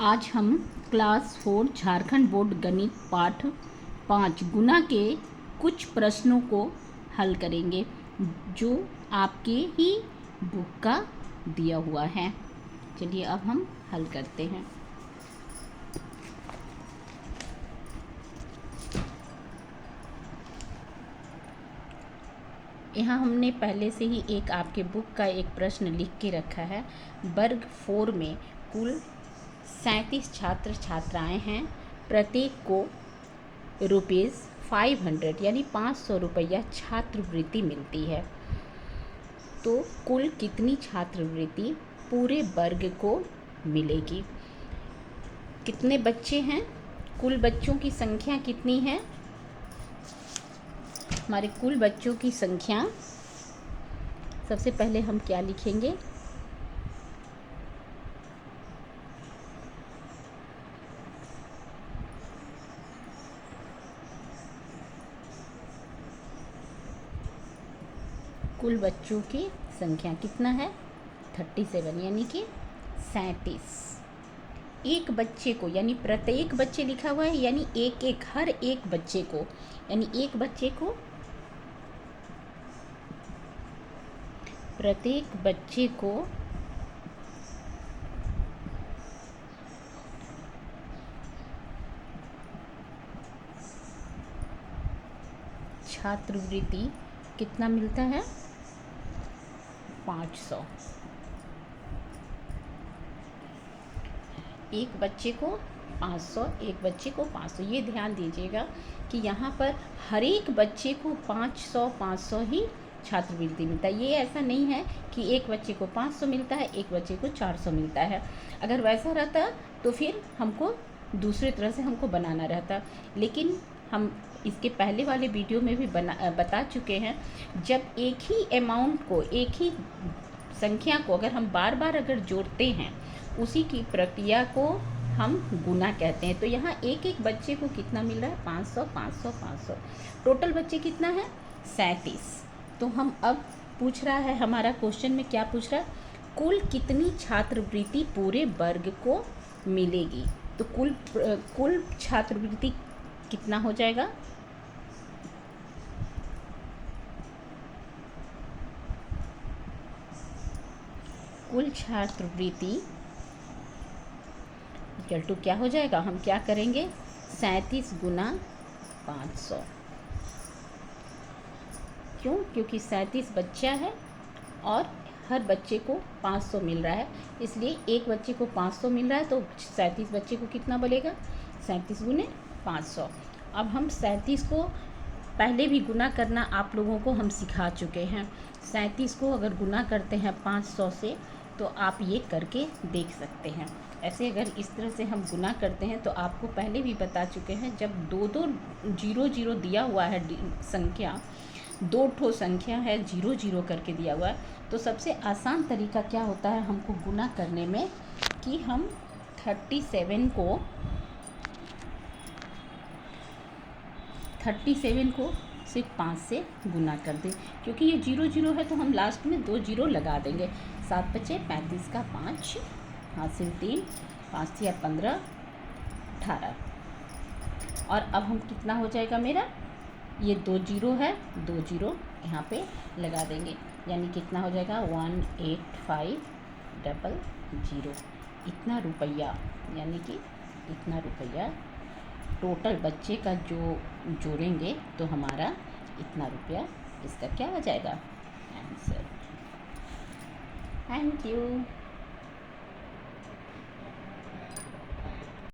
आज हम class 4 Jharkhand board गणित पाठ 5 गुना के कुछ प्रश्नों को हल करेंगे जो आपके ही बुक का दिया हुआ है। चलिए अब हम हल करते हैं। यहाँ हमने पहले से ही एक आपके बुक का एक प्रश्न लिख के रखा है। वर्ग 4 में कुल 37 छात्र छात्राएं हैं। प्रत्येक को ₹500 यानी 500 रुपया छात्रवृत्ति मिलती है। तो कुल कितनी छात्रवृत्ति पूरे वर्ग को मिलेगी? कितने बच्चे हैं? कुल बच्चों की संख्या कितनी है? हमारे कुल बच्चों की संख्या, सबसे पहले हम क्या लिखेंगे? कुल बच्चों की संख्या कितना है? 37 यानी कि 37। एक बच्चे को यानी प्रत्येक बच्चे लिखा हुआ है, यानी एक एक हर एक बच्चे को, यानी एक बच्चे को, प्रत्येक बच्चे को छात्रवृत्ति कितना मिलता है? 500। एक बच्चे को 500, एक बच्चे को 500। ये ध्यान दीजिएगा कि यहाँ पर हर एक बच्चे को 500 ही छात्रवृत्ति मिलता है। ये ऐसा नहीं है कि एक बच्चे को 500 मिलता है, एक बच्चे को 400 मिलता है। अगर वैसा रहता तो फिर हमको दूसरी तरह से हमको बनाना रहता, लेकिन हम इसके पहले वाले वीडियो में भी बता चुके हैं। जब एक ही अमाउंट को, एक ही संख्या को अगर हम बार बार अगर जोड़ते हैं, उसी की प्रक्रिया को हम गुना कहते हैं। तो यहाँ एक एक बच्चे को कितना मिल रहा है? 500 500 500। टोटल बच्चे कितना है? 37। तो हम अब पूछ रहा है, हमारा क्वेश्चन में क्या पूछ रहा है? कुल कितनी छात्रवृत्ति पूरे वर्ग को मिलेगी? तो कुल छात्रवृत्ति कितना हो जाएगा? कुल छात्रवृत्ति इक्वल टू क्या हो जाएगा? हम क्या करेंगे? 37 गुना 500। क्यों? क्योंकि 37 बच्चा है और हर बच्चे को 500 मिल रहा है, इसलिए एक बच्चे को 500 मिल रहा है तो 37 बच्चे को कितना बनेगा? 37 गुने 500। अब हम 37 को पहले भी गुना करना आप लोगों को हम सिखा चुके हैं। 37 को अगर गुना करते हैं 500 से तो आप ये करके देख सकते हैं। ऐसे अगर इस तरह से हम गुना करते हैं तो आपको पहले भी बता चुके हैं, जब 2 0 दिया हुआ है संख्या, 2 ठो संख्या है 0 करके दिया हुआ है, तो सबसे आसान तरीका क्या होता है हमको गुना करने में कि हम 37 को सिर्फ 5 से गुना कर दें। क्योंकि ये 0 है तो हम लास्ट में 2 0 लगा देंगे। 7 बचे 35 का 5, हासिल 3, 5 या 15, 18। और अब हम कितना हो जाएगा मेरा? ये 2 0 है, 2 0 यहाँ पे लगा देंगे, यानी कितना हो जाएगा? 18500। इतना रुपया, यानी कि इतना रुपया टोटल बच्चे का जो जोड़ेंगे तो हमारा इतना रुपया, इसका क्या हो जाएगा? आंसर। Thank you.